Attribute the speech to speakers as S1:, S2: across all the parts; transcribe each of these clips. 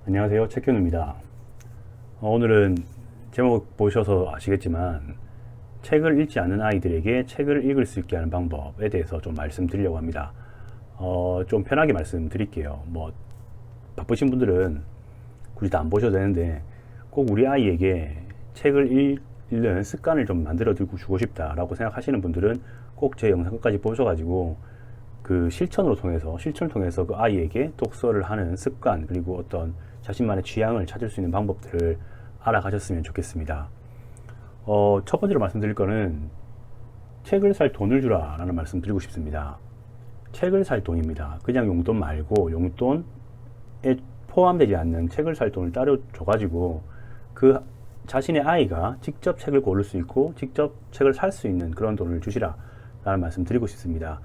S1: 안녕하세요, 책균입니다. 오늘은 제목 보셔서 아시겠지만 책을 읽지 않는 아이들에게 책을 읽을 수 있게 하는 방법에 대해서 좀 말씀드리려고 합니다. 좀 편하게 말씀드릴게요. 바쁘신 분들은 굳이 다 안 보셔도 되는데 꼭 우리 아이에게 책을 읽는 습관을 좀 만들어 주고 싶다라고 생각하시는 분들은 꼭 제 영상 끝까지 보셔가지고 그 실천을 통해서 그 아이에게 독서를 하는 습관, 그리고 어떤 자신만의 취향을 찾을 수 있는 방법들을 알아가셨으면 좋겠습니다. 첫 번째로 말씀드릴 거는 책을 살 돈을 주라 라는 말씀 드리고 싶습니다. 책을 살 돈입니다. 그냥 용돈 말고 용돈에 포함되지 않는 책을 살 돈을 따로 줘가지고 그 자신의 아이가 직접 책을 고를 수 있고 직접 책을 살 수 있는 그런 돈을 주시라 라는 말씀 드리고 싶습니다.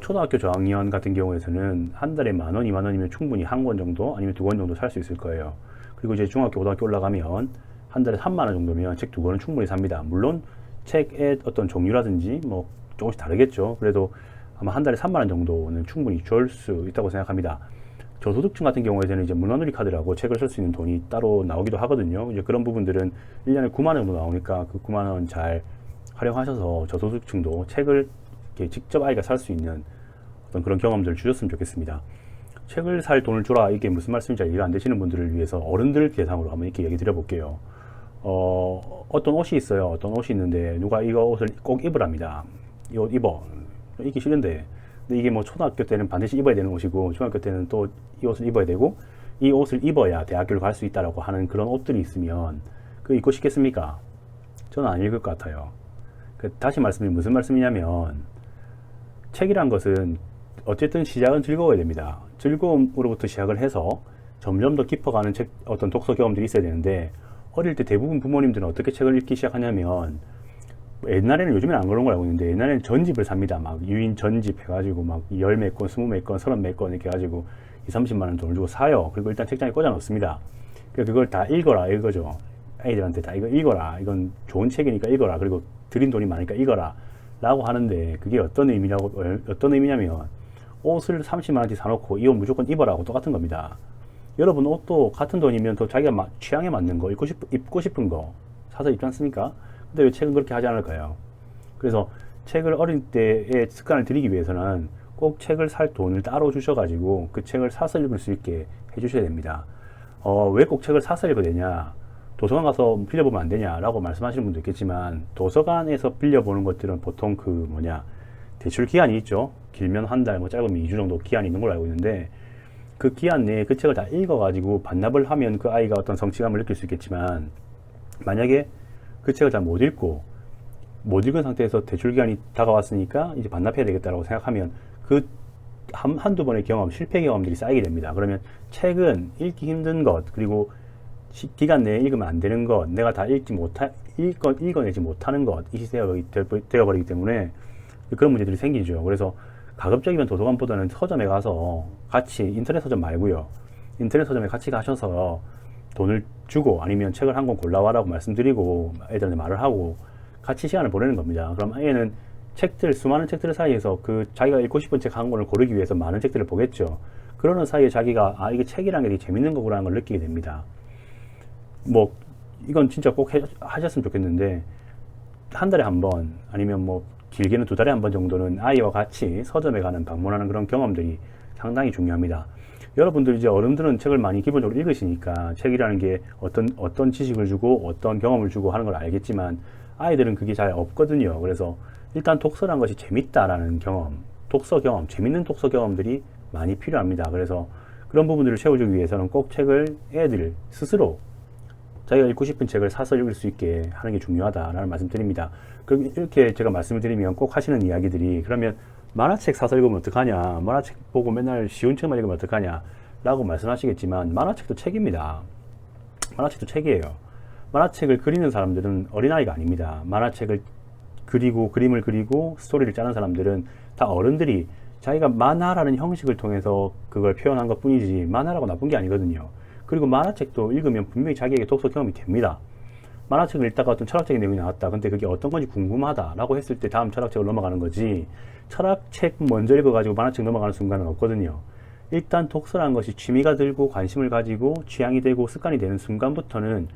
S1: 초등학교 저학년 같은 경우에는 한 달에 10,000원, 20,000원이면 충분히 한 권 정도 아니면 2권 정도 살 수 있을 거예요. 그리고 이제 중학교, 고등학교 올라가면 한 달에 30,000원 정도면 책 2권은 충분히 삽니다. 물론 책의 어떤 종류라든지 조금씩 다르겠죠. 그래도 아마 한 달에 30,000원 정도는 충분히 줄 수 있다고 생각합니다. 저소득층 같은 경우에는 이제 문화누리 카드라고 책을 쓸 수 있는 돈이 따로 나오기도 하거든요. 이제 그런 부분들은 1년에 90,000원 정도 나오니까 그 90,000원 잘 활용하셔서 저소득층도 책을 직접 아이가 살 수 있는 어떤 그런 경험들을 주셨으면 좋겠습니다. 책을 살 돈을 줘라, 이게 무슨 말씀인지 잘 이해가 안 되시는 분들을 위해서 어른들 대상으로 한번 이렇게 얘기 드려볼게요. 어떤 옷이 있어요. 어떤 옷이 있는데 누가 이거 옷을 꼭 입으랍니다. 이 옷 입어. 입기 싫은데. 근데 이게 초등학교 때는 반드시 입어야 되는 옷이고 중학교 때는 또 이 옷을 입어야 되고 이 옷을 입어야 대학교를 갈 수 있다라고 하는 그런 옷들이 있으면 그거 입고 싶겠습니까? 저는 안 읽을 것 같아요. 다시 말씀드리면 무슨 말씀이냐면 책이란 것은 어쨌든 시작은 즐거워야 됩니다. 즐거움으로부터 시작을 해서 점점 더 깊어가는 어떤 독서 경험들이 있어야 되는데 어릴 때 대부분 부모님들은 어떻게 책을 읽기 시작하냐면 옛날에는, 요즘에는 안 그런 걸 알고 있는데 옛날에는 전집을 삽니다. 유인 전집 해가지고 열 몇 권, 20 몇 권, 30 몇 권 이렇게 해가지고 2, 30만 원 돈을 주고 사요. 그리고 일단 책장에 꽂아 놓습니다. 그걸 다 읽어라 이거죠. 아이들한테 다 이거 읽어라. 이건 좋은 책이니까 읽어라. 그리고 드린 돈이 많으니까 읽어라. 라고 하는데 그게 어떤 의미냐면 옷을 30만 원치 사놓고 이 옷 무조건 입어라고 똑같은 겁니다. 여러분 옷도 같은 돈이면 더 자기가 취향에 맞는 거, 입고 싶은 거 사서 입지 않습니까? 근데 왜 책은 그렇게 하지 않을까요? 그래서 책을 어릴 때의 습관을 들이기 위해서는 꼭 책을 살 돈을 따로 주셔가지고 그 책을 사서 읽을 수 있게 해주셔야 됩니다. 왜 꼭 책을 사서 읽어야 되냐? 도서관 가서 빌려보면 안 되냐라고 말씀하시는 분도 있겠지만 도서관에서 빌려보는 것들은 보통 대출 기한이 있죠. 길면 한 달, 짧으면 2주 정도 기한이 있는 걸로 알고 있는데 그 기한 내에 그 책을 다 읽어가지고 반납을 하면 그 아이가 어떤 성취감을 느낄 수 있겠지만 만약에 그 책을 잘 못 읽은 상태에서 대출 기한이 다가왔으니까 이제 반납해야 되겠다라고 생각하면 그 한두 번의 실패 경험들이 쌓이게 됩니다. 그러면 책은 읽기 힘든 것, 그리고 기간 내에 읽으면 안 되는 것, 내가 다 읽어내지 못하는 것, 이 시대가 되어버리기 때문에 그런 문제들이 생기죠. 그래서 가급적이면 도서관보다는 서점에 가서 같이, 인터넷 서점 말고요. 인터넷 서점에 같이 가셔서 돈을 주고 아니면 책을 한 권 골라와라고 말씀드리고 애들한테 말을 하고 같이 시간을 보내는 겁니다. 그럼 애는 수많은 책들 사이에서 자기가 읽고 싶은 책 한 권을 고르기 위해서 많은 책들을 보겠죠. 그러는 사이에 자기가 이게 책이라는 게 되게 재밌는 거구나라는 걸 느끼게 됩니다. 이건 진짜 꼭 하셨으면 좋겠는데 한 달에 한 번 아니면 길게는 2달에 한 번 정도는 아이와 같이 서점에 가는 방문하는 그런 경험들이 상당히 중요합니다. 여러분들 이제 어른들은 책을 많이 기본적으로 읽으시니까 책이라는 게 어떤 지식을 주고 어떤 경험을 주고 하는 걸 알겠지만 아이들은 그게 잘 없거든요. 그래서 일단 독서란 것이 재밌다라는 재밌는 독서 경험들이 많이 필요합니다. 그래서 그런 부분들을 채워주기 위해서는 꼭 책을 애들 스스로 자기가 읽고 싶은 책을 사서 읽을 수 있게 하는 게 중요하다라는 말씀 드립니다. 그럼 이렇게 제가 말씀을 드리면 꼭 하시는 이야기들이, 그러면 만화책 사서 읽으면 어떡하냐, 만화책 보고 맨날 쉬운 책만 읽으면 어떡하냐 라고 말씀하시겠지만 만화책도 책입니다. 만화책도 책이에요. 만화책을 그리는 사람들은 어린아이가 아닙니다. 만화책을 그림을 그리고 스토리를 짜는 사람들은 다 어른들이 자기가 만화라는 형식을 통해서 그걸 표현한 것 뿐이지 만화라고 나쁜 게 아니거든요. 그리고 만화책도 읽으면 분명히 자기에게 독서 경험이 됩니다. 만화책을 읽다가 어떤 철학적인 내용이 나왔다. 근데 그게 어떤 건지 궁금하다라고 했을 때 다음 철학책을 넘어가는 거지, 철학책 먼저 읽어가지고 만화책 넘어가는 순간은 없거든요. 일단 독서라는 것이 취미가 들고 관심을 가지고 취향이 되고 습관이 되는 순간부터는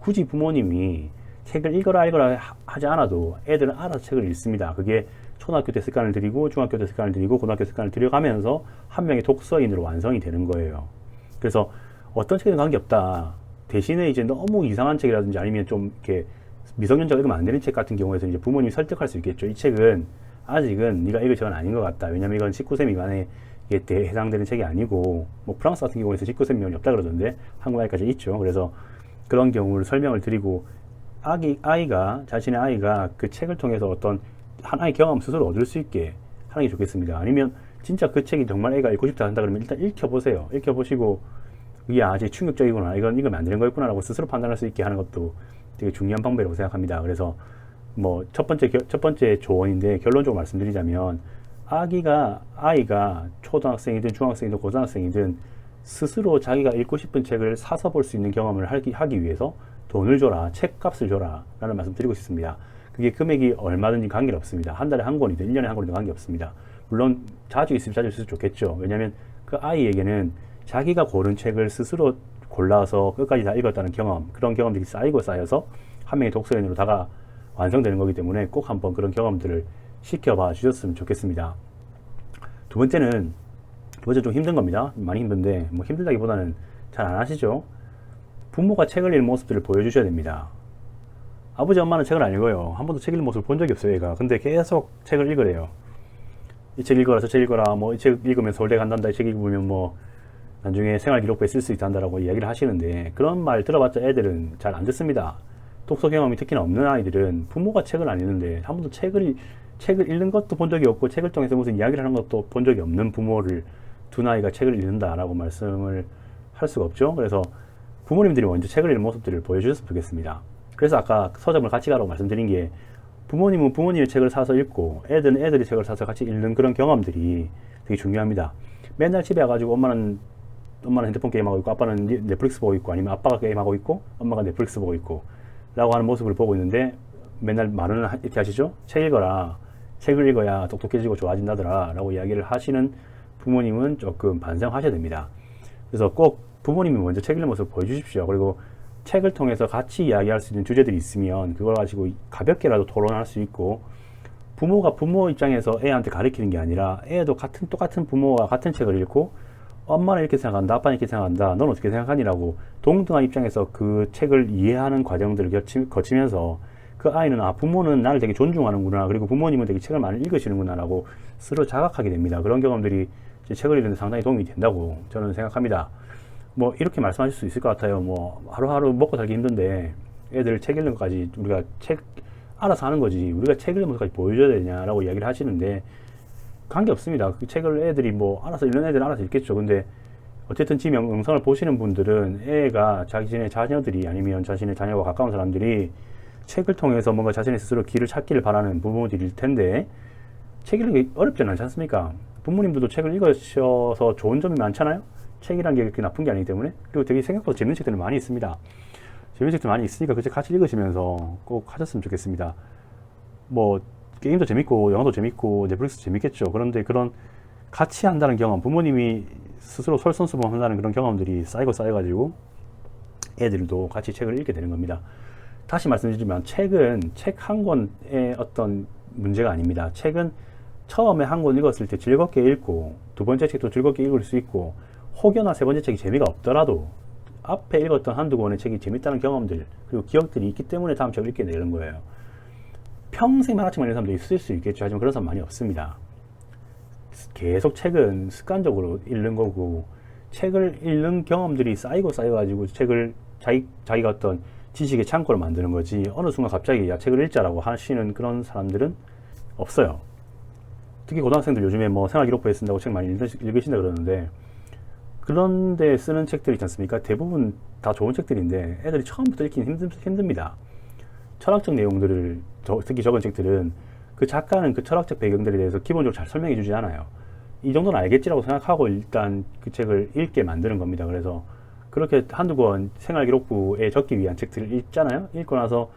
S1: 굳이 부모님이 책을 읽어라 하지 않아도 애들은 알아서 책을 읽습니다. 그게 초등학교 때 습관을 들이고 중학교 때 습관을 들이고 고등학교 습관을 들여가면서 한 명의 독서인으로 완성이 되는 거예요. 그래서 어떤 책이든 관계없다. 대신에 이제 너무 이상한 책이라든지 아니면 좀 이렇게 미성년자가 읽으면 안 되는 책 같은 경우에는 이제 부모님이 설득할 수 있겠죠. 이 책은 아직은 네가 읽을 책은 아닌 것 같다. 왜냐면 이건 19세 미만에 해당되는 책이 아니고, 뭐 프랑스 같은 경우에서 19세 미만이 없다 그러던데 한국 아이까지 있죠. 그래서 그런 경우를 설명을 드리고 자신의 아이가 그 책을 통해서 어떤 하나의 경험 스스로 얻을 수 있게 하는 게 좋겠습니다. 아니면 진짜 그 책이 정말 애가 읽고 싶다 한다 그러면 일단 읽혀보세요. 읽혀보시고 이게 아직 충격적이구나, 이건 읽으면 안 되는 거였구나 라고 스스로 판단할 수 있게 하는 것도 되게 중요한 방법이라고 생각합니다. 그래서 뭐 첫 번째 조언인데, 결론적으로 말씀드리자면 아이가 초등학생이든 중학생이든 고등학생이든 스스로 자기가 읽고 싶은 책을 사서 볼 수 있는 경험을 하기 위해서 돈을 줘라, 책값을 줘라 라는 말씀 드리고 싶습니다. 그게 금액이 얼마든지 관계는 없습니다. 한 달에 한 권이든 1년에 한 권이든 관계없습니다. 물론 자주 있으면 자주 있어도 좋겠죠. 왜냐하면 그 아이에게는 자기가 고른 책을 스스로 골라서 끝까지 다 읽었다는 경험, 그런 경험들이 쌓여서 한 명의 독서인으로 다가 완성되는 거기 때문에 꼭 한번 그런 경험들을 시켜봐 주셨으면 좋겠습니다. 두 번째 좀 힘든 겁니다. 많이 힘든데, 뭐 힘들다기보다는 잘 안 하시죠. 부모가 책을 읽는 모습들을 보여주셔야 됩니다. 아버지 엄마는 책을 안 읽어요. 한 번도 책 읽는 모습을 본 적이 없어요, 얘가. 근데 계속 책을 읽으래요. 이 책 읽어라, 저 책 읽어라, 뭐 이 책 읽으면 서울대 간단다, 이 책 읽으면 뭐 나중에 생활기록부에 쓸 수 있다 한다라고 이야기를 하시는데, 그런 말 들어봤자 애들은 잘 안 듣습니다. 독서 경험이 특히나 없는 아이들은 부모가 책을 안 읽는데, 한 번도 책을 읽는 것도 본 적이 없고 책을 통해서 무슨 이야기를 하는 것도 본 적이 없는 부모를 둔 아이가 책을 읽는다라고 말씀을 할 수가 없죠. 그래서 부모님들이 먼저 책을 읽는 모습들을 보여주셨으면 좋겠습니다. 그래서 아까 서점을 같이 가라고 말씀드린 게, 부모님은 부모님의 책을 사서 읽고 애들은 애들이 책을 사서 같이 읽는 그런 경험들이 되게 중요합니다. 맨날 집에 와가지고 엄마는 핸드폰 게임하고 있고 아빠는 넷플릭스 보고 있고, 아니면 아빠가 게임하고 있고 엄마가 넷플릭스 보고 있고 라고 하는 모습을 보고 있는데, 맨날 말은 이렇게 하시죠. 책 읽어라, 책을 읽어야 똑똑해지고 좋아진다더라 라고 이야기를 하시는 부모님은 조금 반성하셔야 됩니다. 그래서 꼭 부모님이 먼저 책 읽는 모습을 보여주십시오. 그리고 책을 통해서 같이 이야기할 수 있는 주제들이 있으면 그걸 가지고 가볍게라도 토론할 수 있고, 부모가 부모 입장에서 애한테 가르치는 게 아니라 애도 똑같은 부모와 같은 책을 읽고 엄마는 이렇게 생각한다, 아빠는 이렇게 생각한다, 넌 어떻게 생각하니라고 동등한 입장에서 그 책을 이해하는 과정들을 거치면서 그 아이는 부모는 나를 되게 존중하는구나, 그리고 부모님은 되게 책을 많이 읽으시는구나 라고 스스로 자각하게 됩니다. 그런 경험들이 책을 읽는 데 상당히 도움이 된다고 저는 생각합니다. 뭐 이렇게 말씀하실 수 있을 것 같아요. 뭐 하루하루 먹고 살기 힘든데 애들 책 읽는 것까지 우리가 책 알아서 하는 거지, 우리가 책 읽는 것까지 보여줘야 되냐라고 이야기를 하시는데, 관계없습니다. 그 책을 애들이 뭐 알아서 읽는 애들은 알아서 읽겠죠. 근데 어쨌든 지금 영상을 보시는 분들은 애가 자신의 자녀들이 아니면 자신의 자녀와 가까운 사람들이 책을 통해서 뭔가 자신의 스스로 길을 찾기를 바라는 부모들일 텐데, 책 읽는 게 어렵지는 않지 않습니까? 부모님들도 책을 읽으셔서 좋은 점이 많잖아요. 책이란 게 그렇게 나쁜 게 아니기 때문에. 그리고 되게 생각보다 재밌는 책들이 많이 있습니다. 재밌는 책들 많이 있으니까 그 책 같이 읽으시면서 꼭 하셨으면 좋겠습니다. 뭐 게임도 재밌고 영화도 재밌고 넷플릭스도 재밌겠죠. 그런데 그런 같이 한다는 경험, 부모님이 스스로 솔선수범한다는 그런 경험들이 쌓여가지고 애들도 같이 책을 읽게 되는 겁니다. 다시 말씀드리지만 책은 책 한 권의 어떤 문제가 아닙니다. 책은 처음에 한 권 읽었을 때 즐겁게 읽고 두 번째 책도 즐겁게 읽을 수 있고, 혹여나 세 번째 책이 재미가 없더라도 앞에 읽었던 한두 권의 책이 재밌다는 경험들 그리고 기억들이 있기 때문에 다음 책을 읽게 되는 거예요. 평생 만화책만 읽는 사람도 있을 수 있겠죠. 하지만 그런 사람 많이 없습니다. 계속 책은 습관적으로 읽는 거고, 책을 읽는 경험들이 쌓여가지고 책을 자기가 어떤 지식의 창고를 만드는 거지, 어느 순간 갑자기 야 책을 읽자라고 하시는 그런 사람들은 없어요. 특히 고등학생들 요즘에 뭐 생활기록부에 쓴다고 책 많이 읽으신다 그러는데, 그런데 쓰는 책들 있지 않습니까? 대부분 다 좋은 책들인데 애들이 처음부터 읽기는 힘듭니다. 철학적 내용들을 특히 적은 책들은 그 작가는 그 철학적 배경들에 대해서 기본적으로 잘 설명해 주지 않아요. 이 정도는 알겠지라고 생각하고 일단 그 책을 읽게 만드는 겁니다. 그래서 그렇게 한두 권 생활기록부에 적기 위한 책들을 읽잖아요. 읽고 나서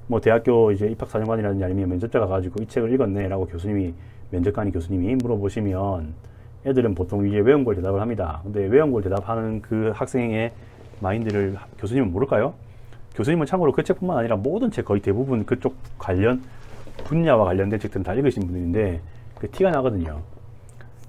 S1: 뭐 대학교 이제 입학사정관이라든지 아니면 면접자 가가지고 이 책을 읽었네 라고 면접관이 교수님이 물어보시면 애들은 보통 이제 외운 걸 대답을 합니다. 근데 외운 걸 대답하는 그 학생의 마인드를 교수님은 모를까요? 교수님은 참고로 그 책뿐만 아니라 모든 책 거의 대부분 그쪽 관련 분야와 관련된 책들은 다 읽으신 분들인데 그 티가 나거든요.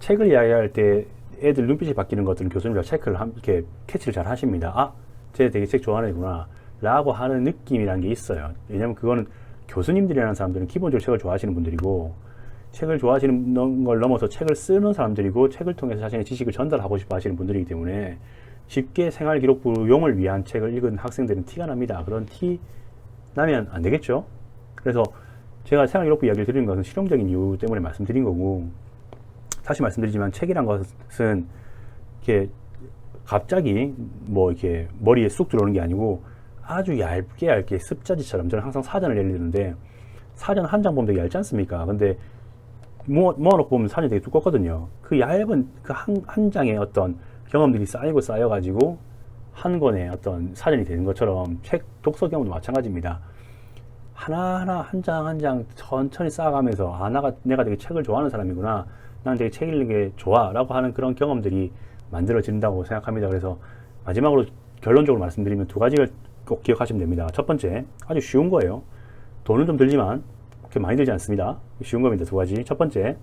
S1: 책을 이야기할 때 애들 눈빛이 바뀌는 것들은 교수님과 체크를 이렇게 캐치를 잘 하십니다. 아, 쟤 되게 책 좋아하는 애구나 라고 하는 느낌이라는 게 있어요. 왜냐면 그거는 교수님들이라는 사람들은 기본적으로 책을 좋아하시는 분들이고, 책을 좋아하시는 걸 넘어서 책을 쓰는 사람들이고, 책을 통해서 자신의 지식을 전달하고 싶어 하시는 분들이기 때문에 쉽게 생활기록부용을 위한 책을 읽은 학생들은 티가 납니다. 그런 티 나면 안 되겠죠. 그래서 제가 생활기록부 이야기를 드리는 것은 실용적인 이유 때문에 말씀드린 거고, 다시 말씀드리지만 책이란 것은 이렇게 갑자기 뭐 이렇게 머리에 쑥 들어오는 게 아니고 아주 얇게 습자지처럼, 저는 항상 사전을 예를 드는데 사전 한 장 보면 되게 얇지 않습니까? 근데 모아놓고 보면 사전이 되게 두껍거든요. 그 얇은 그 한 장의 어떤 경험들이 쌓여가지고 한 권의 어떤 사전이 되는 것처럼 책 독서 경험도 마찬가지입니다. 하나하나 한 장 한 장 천천히 쌓아가면서 아, 내가 되게 책을 좋아하는 사람이구나, 난 되게 책 읽는 게 좋아 라고 하는 그런 경험들이 만들어진다고 생각합니다. 그래서 마지막으로 결론적으로 말씀드리면 두 가지를 꼭 기억하시면 됩니다. 첫 번째, 아주 쉬운 거예요. 돈은 좀 들지만 그렇게 많이 들지 않습니다. 쉬운 겁니다. 두 가지. 첫 번째,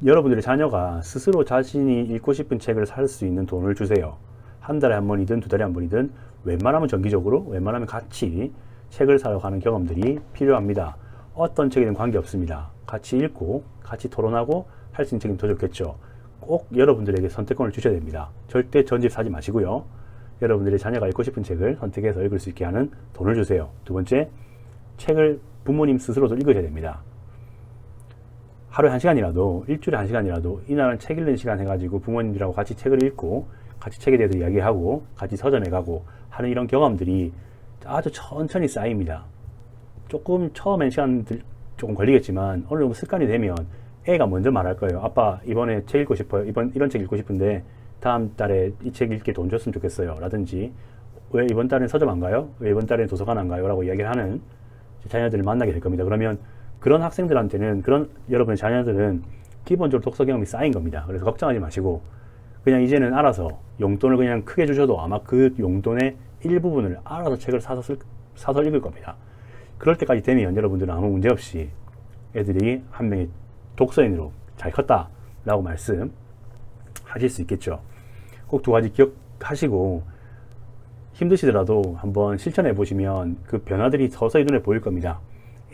S1: 여러분들의 자녀가 스스로 자신이 읽고 싶은 책을 살 수 있는 돈을 주세요. 한 달에 한 번이든 두 달에 한 번이든 웬만하면 정기적으로, 웬만하면 같이 책을 사러 가는 경험들이 필요합니다. 어떤 책이든 관계없습니다. 같이 읽고 같이 토론하고 할 수 있는 책이면 더 좋겠죠. 꼭 여러분들에게 선택권을 주셔야 됩니다. 절대 전집 사지 마시고요. 여러분들의 자녀가 읽고 싶은 책을 선택해서 읽을 수 있게 하는 돈을 주세요. 두 번째, 책을 부모님 스스로도 읽으셔야 됩니다. 하루에 1시간이라도, 일주일에 1시간이라도 이날은 책 읽는 시간 해가지고 부모님들하고 같이 책을 읽고 같이 책에 대해서 이야기하고 같이 서점에 가고 하는 이런 경험들이 아주 천천히 쌓입니다. 조금 처음엔 시간 조금 걸리겠지만 어느 정도 습관이 되면 애가 먼저 말할 거예요. 아빠, 이번에 책 읽고 싶어요. 이런 책 읽고 싶은데 다음 달에 이 책 읽게 돈 줬으면 좋겠어요. 라든지, 왜 이번 달엔 서점 안 가요? 왜 이번 달엔 도서관 안 가요? 라고 이야기를 하는 자녀들을 만나게 될 겁니다. 그러면 그런 학생들한테는, 그런 여러분의 자녀들은 기본적으로 독서 경험이 쌓인 겁니다. 그래서 걱정하지 마시고 그냥 이제는 알아서 용돈을 그냥 크게 주셔도 아마 그 용돈의 일부분을 알아서 책을 사서 읽을 겁니다. 그럴 때까지 되면 여러분들은 아무 문제 없이 애들이 한 명의 독서인으로 잘 컸다 라고 말씀하실 수 있겠죠. 꼭 두 가지 기억하시고 힘드시더라도 한번 실천해 보시면 그 변화들이 서서히 눈에 보일 겁니다.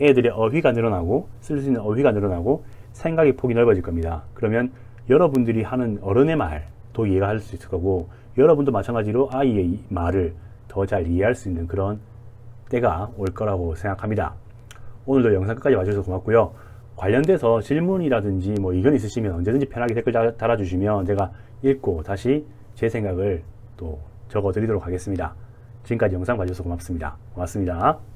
S1: 애들의 어휘가 늘어나고 쓸 수 있는 어휘가 늘어나고 생각의 폭이 넓어질 겁니다. 그러면 여러분들이 하는 어른의 말도 이해가 할 수 있을 거고, 여러분도 마찬가지로 아이의 말을 더 잘 이해할 수 있는 그런 때가 올 거라고 생각합니다. 오늘도 영상 끝까지 봐주셔서 고맙고요. 관련돼서 질문이라든지 뭐 의견 있으시면 언제든지 편하게 댓글 달아주시면 제가 읽고 다시 제 생각을 또 적어 드리도록 하겠습니다. 지금까지 영상 봐주셔서 고맙습니다. 고맙습니다.